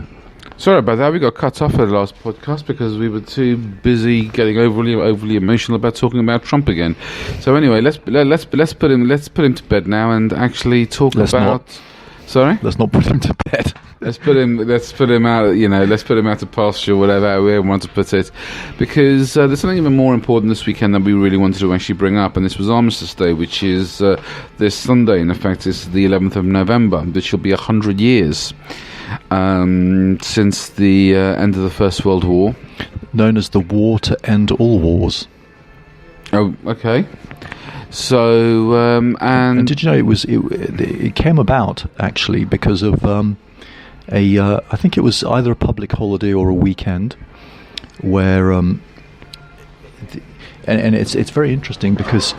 Go. Sorry about that. We got cut off at the last podcast because we were too busy getting overly emotional about talking about Trump again. So anyway, let's put him to bed now and actually talk about. Sorry? Let's not put him to bed. Let's put him out. Let's put him out to pasture, whatever we want to put it, because there's something even more important this weekend that we really wanted to actually bring up, and this was Armistice Day, which is this Sunday. In fact, it's the 11th of November, which will be 100 years since the end of the First World War, known as the War to End All Wars. Oh, okay. So, and did you know it came about actually because of I think it was either a public holiday or a weekend where and it's very interesting because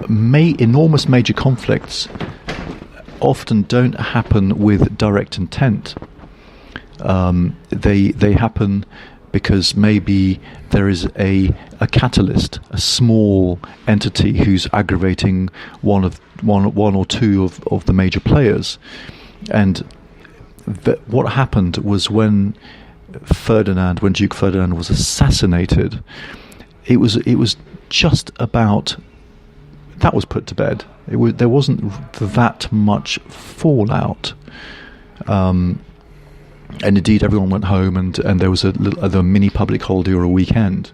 enormous major conflicts often don't happen with direct intent. They happen because maybe there is a catalyst, a small entity who's aggravating one or two of the major players. And what happened was when Duke Ferdinand was assassinated, it was just about that was put to bed. There wasn't that much fallout. And indeed, everyone went home, and there was a mini public holiday or a weekend.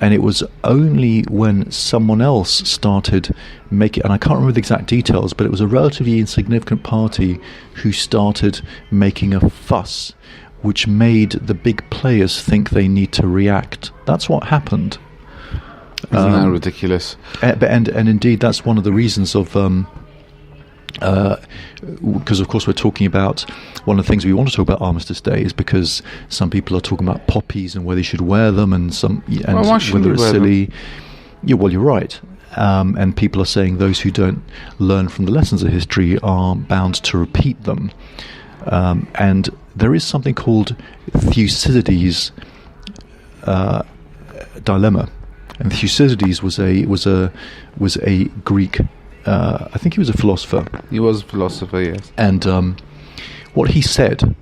And it was only when someone else started making, and I can't remember the exact details, but it was a relatively insignificant party who started making a fuss, which made the big players think they need to react. That's what happened. Isn't that ridiculous? And indeed, that's one of the reasons of. Because of course we're talking about one of the things we want to talk about Armistice Day is because some people are talking about poppies and whether you should wear them and whether it's silly. Yeah, well, you're right. And people are saying those who don't learn from the lessons of history are bound to repeat them. And there is something called Thucydides dilemma, and Thucydides was a Greek. I think he was a philosopher. He was a philosopher, yes. And what he said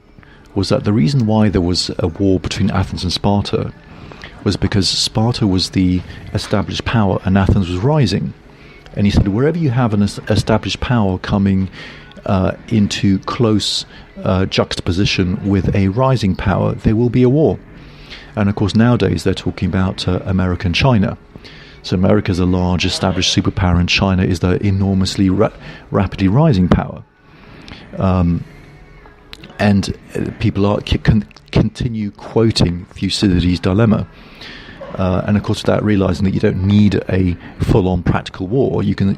was that the reason why there was a war between Athens and Sparta was because Sparta was the established power and Athens was rising. And he said, wherever you have an established power coming into close juxtaposition with a rising power, there will be a war. And of course, nowadays they're talking about America and China. So America is a large established superpower, and China is the enormously rapidly rising power. And people continue quoting Thucydides' dilemma. And of course, without realizing that you don't need a full-on practical war, you can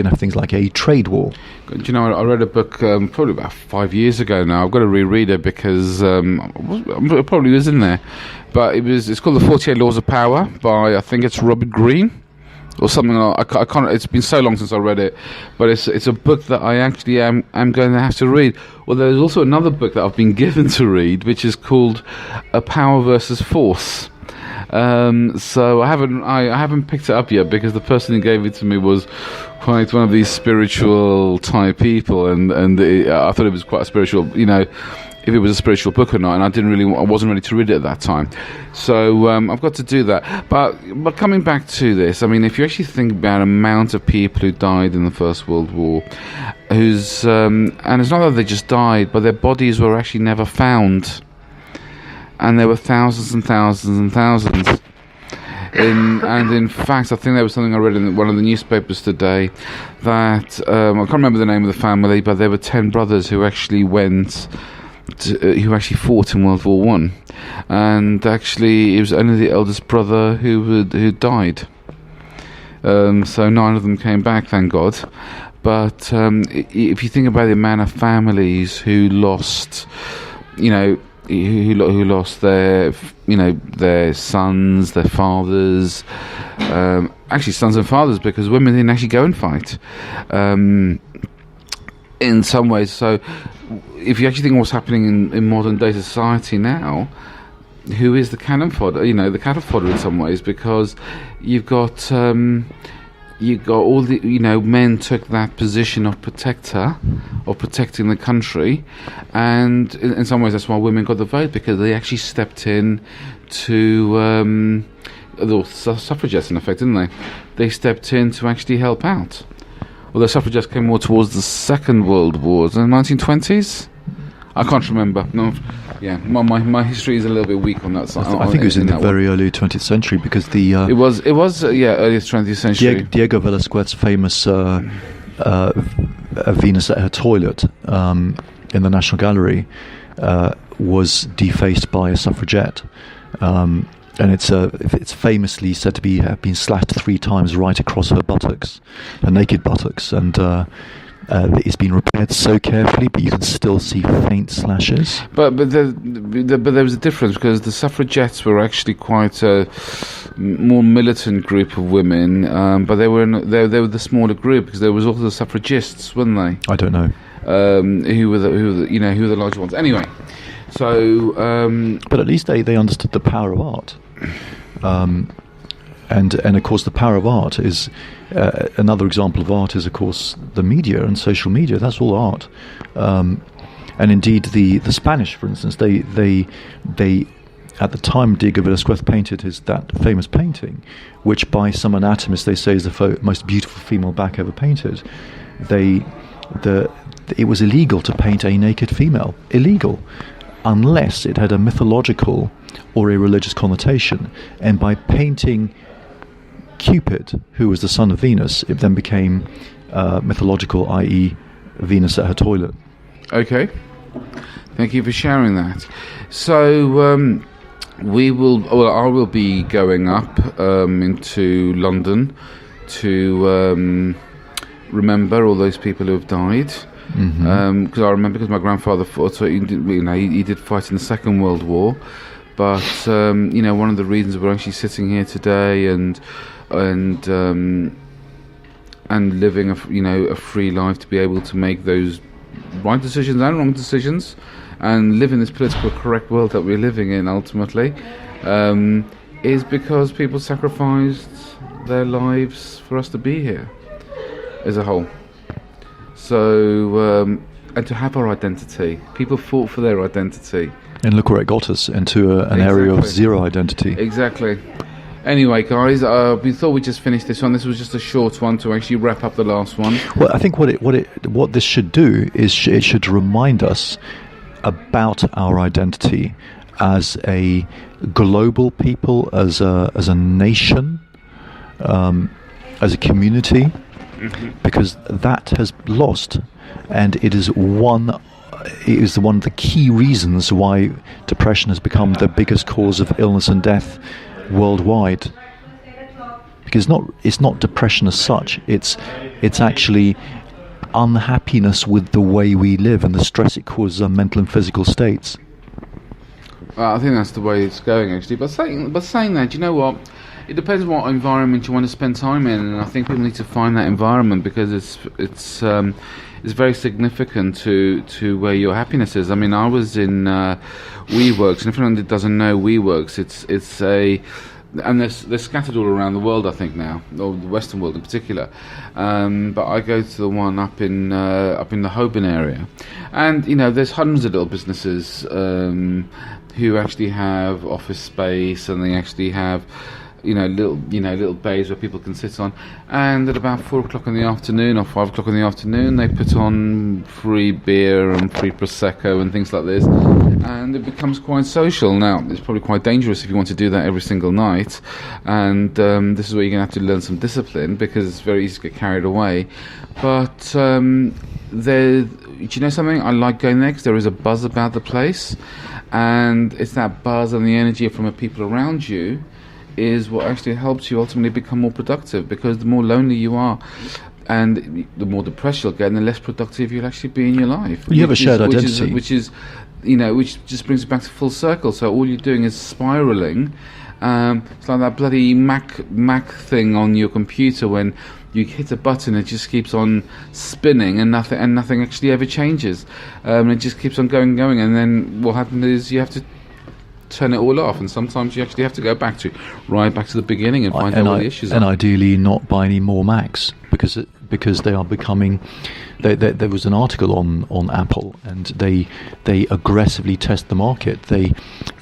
have things like a trade war. Do you know, I read a book probably about 5 years ago now. I've got to reread it because it probably was in there. But it's called The 48 Laws of Power by, I think it's Robert Greene or something. I can't. It's been so long since I read it, but it's a book that I actually am going to have to read. Well, there's also another book that I've been given to read, which is called A Power versus Force. So I haven't picked it up yet because the person who gave it to me was quite one of these spiritual type people, and I thought it was quite a spiritual, if it was a spiritual book or not, and I wasn't ready to read it at that time. So I've got to do that. But coming back to this, I mean, if you actually think about the amount of people who died in the First World War, and it's not that they just died, but their bodies were actually never found. And there were thousands and thousands and thousands. And in fact, I think there was something I read in one of the newspapers today that I can't remember the name of the family, but there were 10 brothers who actually who actually fought in World War One, and actually it was only the eldest brother who died. So 9 of them came back, thank God. But if you think about the amount of families who lost, who lost their sons, their fathers, actually sons and fathers, because women didn't actually go and fight in some ways. So if you actually think of what's happening in modern day society now, who is the cannon fodder? The cattle fodder in some ways, because you've got you got all the, men took that position of protector, of protecting the country, and in some ways that's why women got the vote, because they actually stepped in to, the suffragettes in effect, didn't they? They stepped in to actually help out. Well, the suffragettes came more towards the Second World War, in the 1920s? I can't remember. No, yeah, my history is a little bit weak on that side. I think it was in the very early 20th century, because the it was early 20th century. Diego Velázquez's famous Venus at her toilet in the National Gallery was defaced by a suffragette, and it's famously said to have been slashed 3 times right across her buttocks, her naked buttocks, and it's been repaired so carefully, but you can still see faint slashes. But there was a difference, because the suffragettes were actually quite a more militant group of women, but they were the smaller group, because there was also the suffragists, weren't they? I don't know. Who were the larger ones? Anyway, so but at least they understood the power of art. And of course, the power of art is another example of art is, of course, the media and social media. That's all art. And indeed, the Spanish, for instance, they at the time Diego Velázquez painted that famous painting, which by some anatomists they say is the most beautiful female back ever painted. It was illegal to paint a naked female. Illegal. Unless it had a mythological or a religious connotation. And by painting Cupid, who was the son of Venus, it then became mythological, i.e. Venus at her toilet. Okay. Thank you for sharing that. So I will be going up into London to remember all those people who have died. Because I remember, because my grandfather fought, so he did fight in the Second World War. But one of the reasons we're actually sitting here today and living a free life, to be able to make those right decisions and wrong decisions, and live in this political correct world that we're living in ultimately, is because people sacrificed their lives for us to be here as a whole. So, and to have our identity. People fought for their identity. And look where it got us, into an area of zero identity. Exactly. Anyway, guys, we thought we'd just finish this one. This was just a short one to actually wrap up the last one. Well, I think what this should do is it should remind us about our identity as a global people, as a nation, as a community, because that has lost, and it is one of the key reasons why depression has become the biggest cause of illness and death worldwide. Because it's not depression as such, it's actually unhappiness with the way we live and the stress it causes on mental and physical states. Well, I think that's the way it's going, actually. But saying that, you know what? It depends what environment you want to spend time in, and I think people need to find that environment, because it's very significant to where your happiness is. I mean, I was in WeWorks, and if anyone doesn't know WeWorks, it's a, and they're scattered all around the world, I think now, or the Western world in particular. But I go to the one up in the Holborn area, and there's hundreds of little businesses who actually have office space, and they actually have little bays where people can sit on, and at about 4 o'clock in the afternoon or 5 o'clock in the afternoon they put on free beer and free prosecco and things like this, and it becomes quite social. Now, it's probably quite dangerous if you want to do that every single night, and this is where you're going to have to learn some discipline, because it's very easy to get carried away. But do you know something? I like going there because there is a buzz about the place, and it's that buzz and the energy from the people around you is what actually helps you ultimately become more productive, because the more lonely you are and the more depressed you'll get, and the less productive you'll actually be in your life. You have a shared identity. Which just brings it back to full circle. So all you're doing is spiraling. It's like that bloody Mac thing on your computer, when you hit a button, it just keeps on spinning, and nothing actually ever changes. It just keeps on going, and then what happens is you have to turn it all off, and sometimes you actually have to go back to the beginning and find out what the issues and are. ideally not buy any more Macs because they are becoming. There was an article on Apple, and they aggressively test the market. They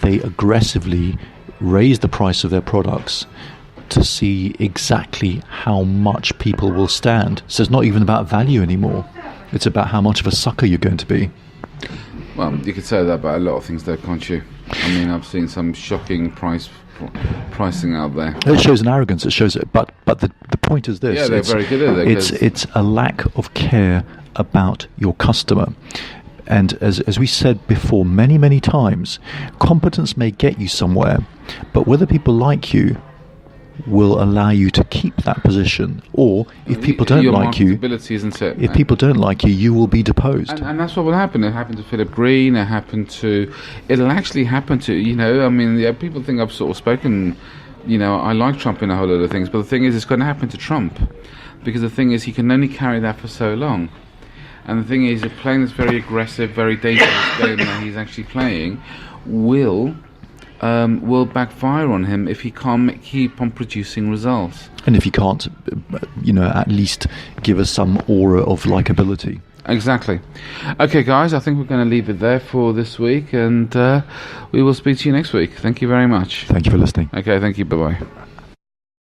aggressively raise the price of their products to see exactly how much people will stand. So it's not even about value anymore. It's about how much of a sucker you're going to be. Well, you could say that about a lot of things, though, can't you? I mean, I've seen some shocking pricing out there. It shows an arrogance. It shows it, but the point is this: Yeah, they're very good at it. It's a lack of care about your customer. And as we said before many times, competence may get you somewhere, but whether people like you will allow you to keep that position, or if people don't like you, isn't it? If people don't like you, you will be deposed. And that's what will happen. It happened to Philip Green. It'll actually happen to, I mean, people think I've sort of spoken, I like Trump in a whole lot of things, but the thing is, it's going to happen to Trump, because the thing is, he can only carry that for so long. And the thing is, playing this very aggressive, very dangerous game that he's actually playing will backfire on him if he can't keep on producing results. And if he can't, at least give us some aura of likability. Exactly. Okay, guys, I think we're going to leave it there for this week, and we will speak to you next week. Thank you very much. Thank you for listening. Okay, thank you. Bye-bye.